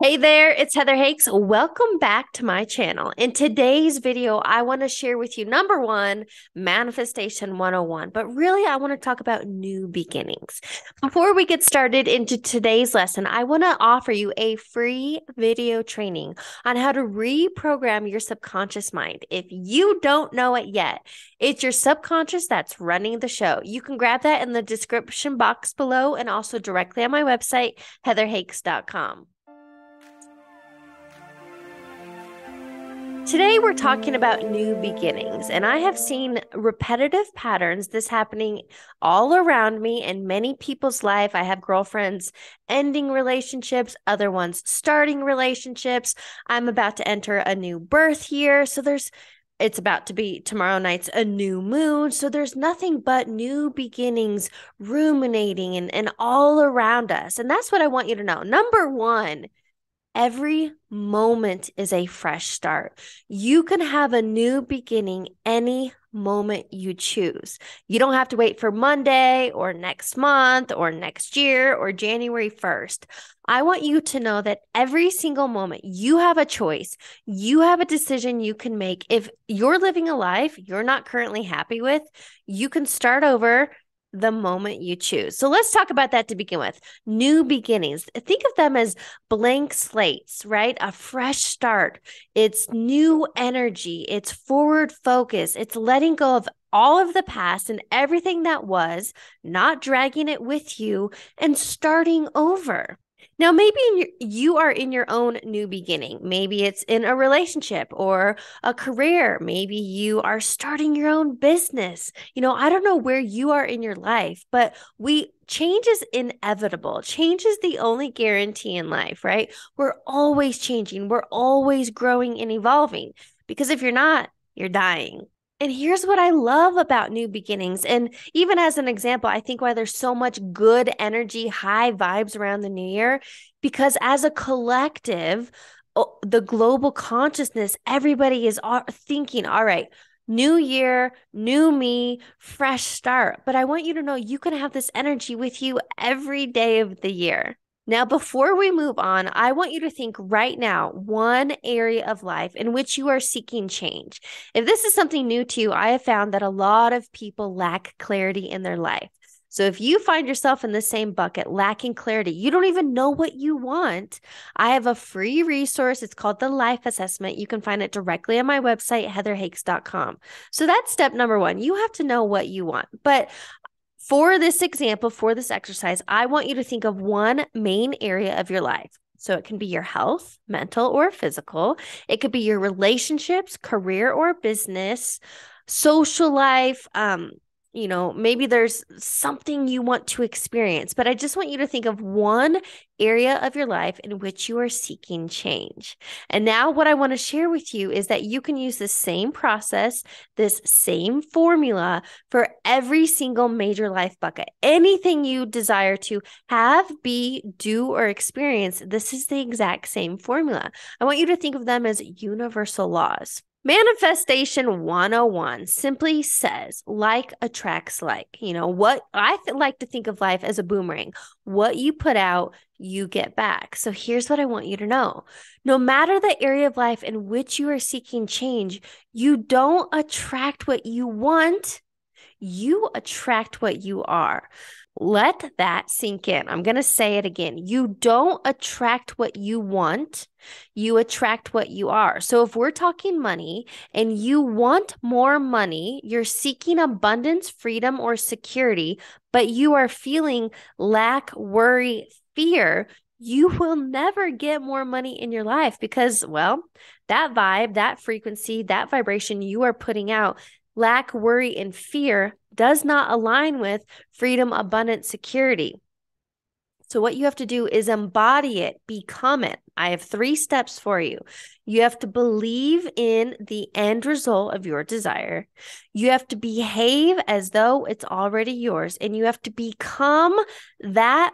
Hey there, it's Heather Hakes. Welcome back to my channel. In today's video, I want to share with you number one, Manifestation 101, but really I want to talk about new beginnings. Before we get started into today's lesson, I want to offer you a free video training on how to reprogram your subconscious mind. If you don't know it yet, it's your subconscious that's running the show. You can grab that in the description box below and also directly on my website, heatherhakes.com. Today, we're talking about new beginnings, and I have seen repetitive patterns, this happening all around me in many people's life. I have girlfriends ending relationships, other ones starting relationships. I'm about to enter a new birth year. So it's about to be tomorrow night's a new moon. So there's nothing but new beginnings ruminating and all around us. And that's what I want you to know. Number one, every moment is a fresh start. You can have a new beginning any moment you choose. You don't have to wait for Monday or next month or next year or January 1st. I want you to know that every single moment you have a choice. You have a decision you can make. If you're living a life you're not currently happy with, you can start over the moment you choose. So let's talk about that to begin with. New beginnings. Think of them as blank slates, right? A fresh start. It's new energy. It's forward focus. It's letting go of all of the past and everything that was, not dragging it with you and starting over. Now, maybe you are in your own new beginning. Maybe it's in a relationship or a career. Maybe you are starting your own business. I don't know where you are in your life, but change is inevitable. Change is the only guarantee in life, right? We're always changing. We're always growing and evolving, because if you're not, you're dying. And here's what I love about new beginnings. And even as an example, I think why there's so much good energy, high vibes around the new year, because as a collective, the global consciousness, everybody is thinking, all right, new year, new me, fresh start. But I want you to know you can have this energy with you every day of the year. Now, before we move on, I want you to think right now, one area of life in which you are seeking change. If this is something new to you, I have found that a lot of people lack clarity in their life. So if you find yourself in the same bucket, lacking clarity, you don't even know what you want, I have a free resource. It's called the Life Assessment. You can find it directly on my website, heatherhakes.com. So that's step number one. You have to know what you want. But for this example, for this exercise, I want you to think of one main area of your life. So it can be your health, mental or physical. It could be your relationships, career or business, social life. Maybe there's something you want to experience, but I just want you to think of one area of your life in which you are seeking change. And now what I want to share with you is that you can use the same process, this same formula for every single major life bucket. Anything you desire to have, be, do, or experience, this is the exact same formula. I want you to think of them as universal laws. Manifestation 101 simply says, like attracts like. What I like to think of life as a boomerang. What you put out, you get back. So here's what I want you to know. No matter the area of life in which you are seeking change, you don't attract what you want. You attract what you are. Let that sink in. I'm going to say it again. You don't attract what you want. You attract what you are. So if we're talking money and you want more money, you're seeking abundance, freedom, or security, but you are feeling lack, worry, fear, you will never get more money in your life because, well, that vibe, that frequency, that vibration you are putting out, lack, worry, and fear does not align with freedom, abundance, security. So what you have to do is embody it, become it. I have 3 steps for you. You have to believe in the end result of your desire. You have to behave as though it's already yours, and you have to become that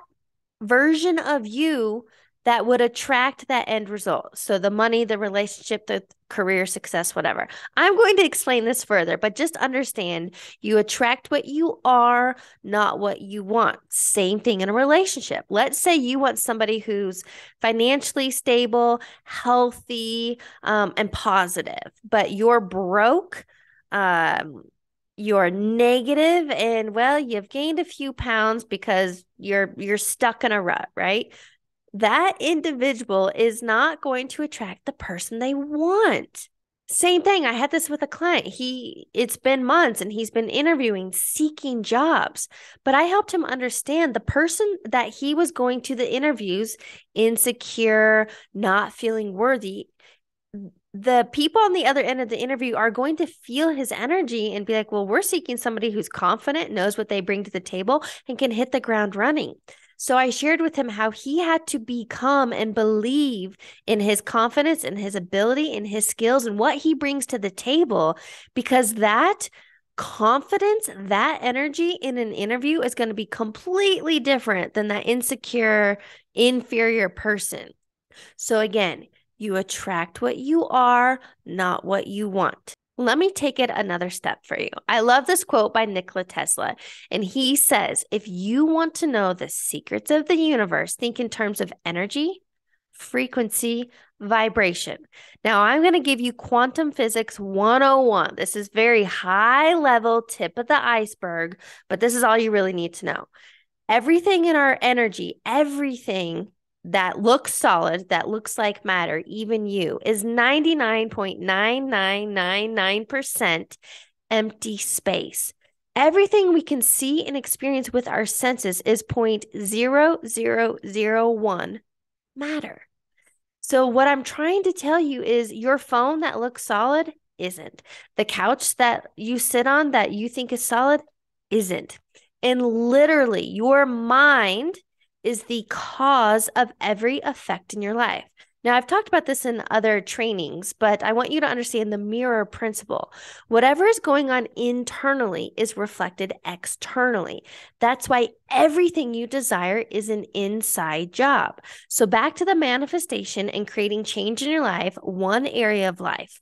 version of you that would attract that end result. So the money, the relationship, the career success, whatever. I'm going to explain this further, but just understand you attract what you are, not what you want. Same thing in a relationship. Let's say you want somebody who's financially stable, healthy, and positive, but you're broke. You're negative and well, you've gained a few pounds because you're stuck in a rut, right? That individual is not going to attract the person they want. Same thing. I had this with a client. It's been months and he's been interviewing, seeking jobs, but I helped him understand the person that he was going to the interviews, insecure, not feeling worthy. The people on the other end of the interview are going to feel his energy and be like, well, we're seeking somebody who's confident, knows what they bring to the table, and can hit the ground running. So I shared with him how he had to become and believe in his confidence and his ability and his skills and what he brings to the table, because that confidence, that energy in an interview is going to be completely different than that insecure, inferior person. So again, you attract what you are, not what you want. Let me take it another step for you. I love this quote by Nikola Tesla. And he says, if you want to know the secrets of the universe, think in terms of energy, frequency, vibration. Now, I'm going to give you quantum physics 101. This is very high level, tip of the iceberg, but this is all you really need to know. Everything in our energy, everything that looks solid, that looks like matter, even you, is 99.9999% empty space. Everything we can see and experience with our senses is 0.0001 matter. So what I'm trying to tell you is your phone that looks solid isn't. The couch that you sit on that you think is solid isn't. And literally, your mind is the cause of every effect in your life. Now, I've talked about this in other trainings, but I want you to understand the mirror principle. Whatever is going on internally is reflected externally. That's why everything you desire is an inside job. So back to the manifestation and creating change in your life, one area of life.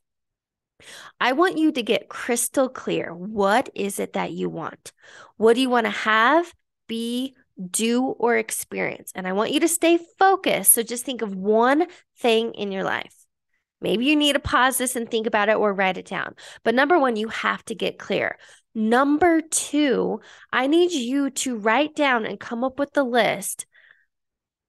I want you to get crystal clear. What is it that you want? What do you want to have, be, do, or experience? And I want you to stay focused. So just think of one thing in your life. Maybe you need to pause this and think about it or write it down. But number one, you have to get clear. Number two, I need you to write down and come up with the list.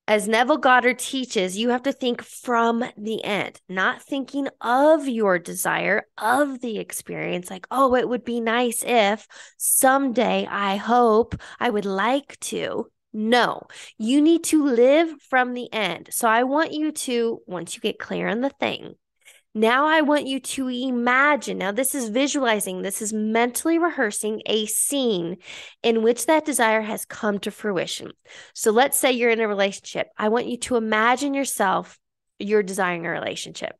As Neville Goddard teaches, you have to think from the end, not thinking of your desire, of the experience, like, oh, it would be nice if someday, I hope, I would like to. No, you need to live from the end. So I want you to, once you get clear on the thing, now I want you to imagine. Now, this is visualizing, this is mentally rehearsing a scene in which that desire has come to fruition. So let's say you're in a relationship. I want you to imagine yourself, you're desiring a relationship.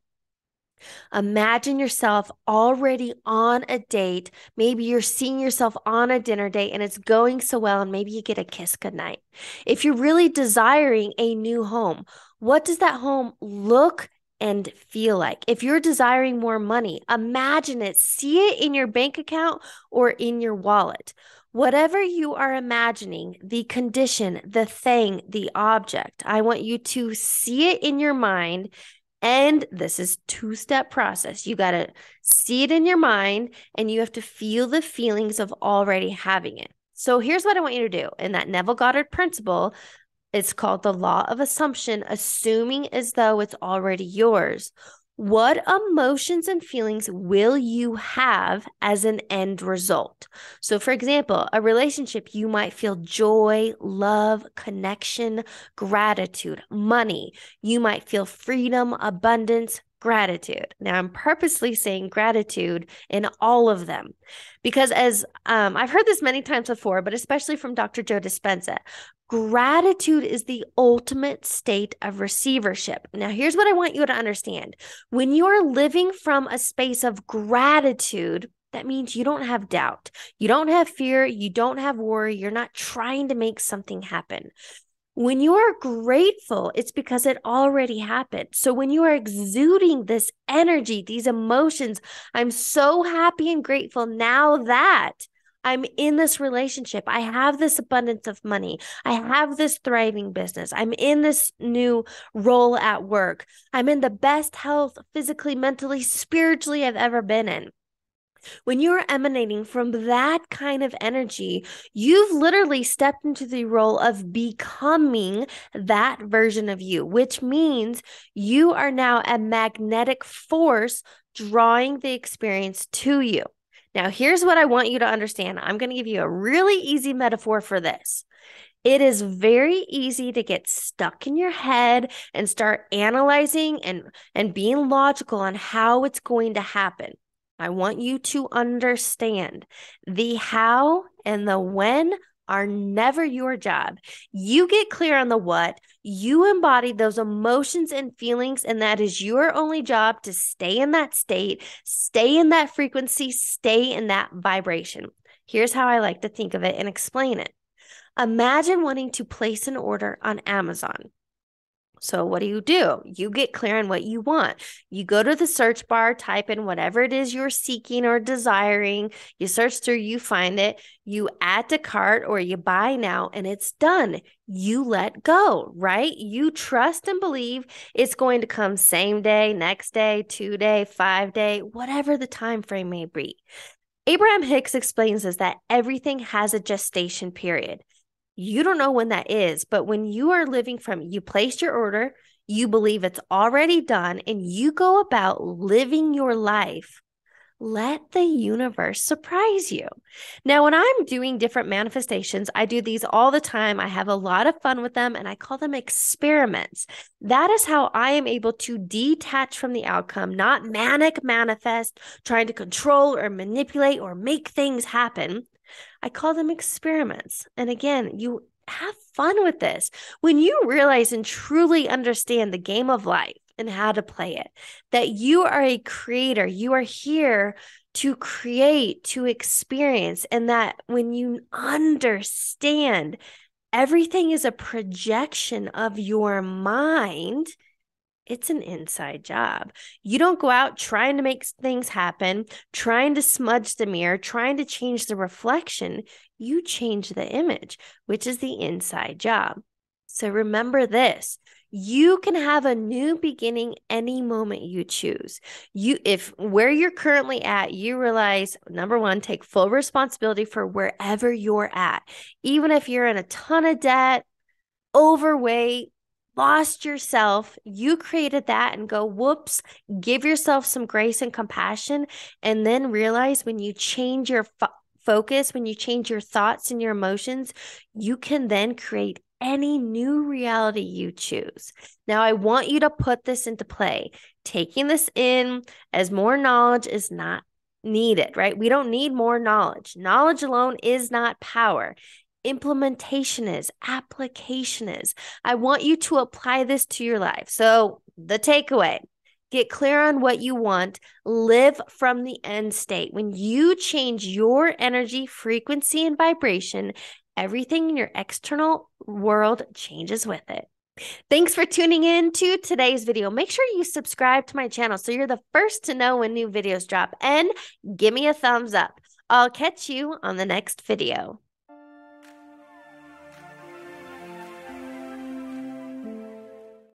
Imagine yourself already on a date. Maybe you're seeing yourself on a dinner date and it's going so well, and maybe you get a kiss goodnight. If you're really desiring a new home, what does that home look and feel like? If you're desiring more money, imagine it, see it in your bank account or in your wallet. Whatever you are imagining, the condition, the thing, the object, I want you to see it in your mind. And this is two-step process. You got to see it in your mind and you have to feel the feelings of already having it. So here's what I want you to do. In that Neville Goddard principle, it's called the law of assumption, assuming as though it's already yours. What emotions and feelings will you have as an end result? So, for example, a relationship, you might feel joy, love, connection, gratitude, money. You might feel freedom, abundance, gratitude. Now, I'm purposely saying gratitude in all of them because as I've heard this many times before, but especially from Dr. Joe Dispenza, gratitude is the ultimate state of receivership. Now, here's what I want you to understand. When you're living from a space of gratitude, that means you don't have doubt. You don't have fear. You don't have worry. You're not trying to make something happen. When you are grateful, it's because it already happened. So when you are exuding this energy, these emotions, I'm so happy and grateful now that I'm in this relationship. I have this abundance of money. I have this thriving business. I'm in this new role at work. I'm in the best health, physically, mentally, spiritually I've ever been in. When you're emanating from that kind of energy, you've literally stepped into the role of becoming that version of you, which means you are now a magnetic force drawing the experience to you. Now, here's what I want you to understand. I'm going to give you a really easy metaphor for this. It is very easy to get stuck in your head and start analyzing and being logical on how it's going to happen. I want you to understand the how and the when are never your job. You get clear on the what, you embody those emotions and feelings, and that is your only job to stay in that state, stay in that frequency, stay in that vibration. Here's how I like to think of it and explain it. Imagine wanting to place an order on Amazon. So what do? You get clear on what you want. You go to the search bar, type in whatever it is you're seeking or desiring. You search through, you find it, you add to cart or you buy now, and it's done. You let go, right? You trust and believe it's going to come same day, next day, 2 day, 5 day, whatever the time frame may be. Abraham Hicks explains this that everything has a gestation period. You don't know when that is, but when you are living from, you placed your order, you believe it's already done, and you go about living your life, let the universe surprise you. Now, when I'm doing different manifestations, I do these all the time. I have a lot of fun with them, and I call them experiments. That is how I am able to detach from the outcome, not manic manifest, trying to control or manipulate or make things happen. I call them experiments. And again, you have fun with this. When you realize and truly understand the game of life and how to play it, that you are a creator, you are here to create, to experience, and that when you understand everything is a projection of your mind, it's an inside job. You don't go out trying to make things happen, trying to smudge the mirror, trying to change the reflection. You change the image, which is the inside job. So remember this. You can have a new beginning any moment you choose. If where you're currently at, you realize, number one, take full responsibility for wherever you're at. Even if you're in a ton of debt, overweight, lost yourself, you created that, and go, whoops, give yourself some grace and compassion. And then realize when you change your focus, when you change your thoughts and your emotions, you can then create any new reality you choose. Now, I want you to put this into play. Taking this in as more knowledge is not needed, right? We don't need more knowledge. Knowledge alone is not power. Implementation is, application is. I want you to apply this to your life. So the takeaway, get clear on what you want, live from the end state. When you change your energy, frequency, and vibration, everything in your external world changes with it. Thanks for tuning in to today's video. Make sure you subscribe to my channel so you're the first to know when new videos drop, and give me a thumbs up. I'll catch you on the next video.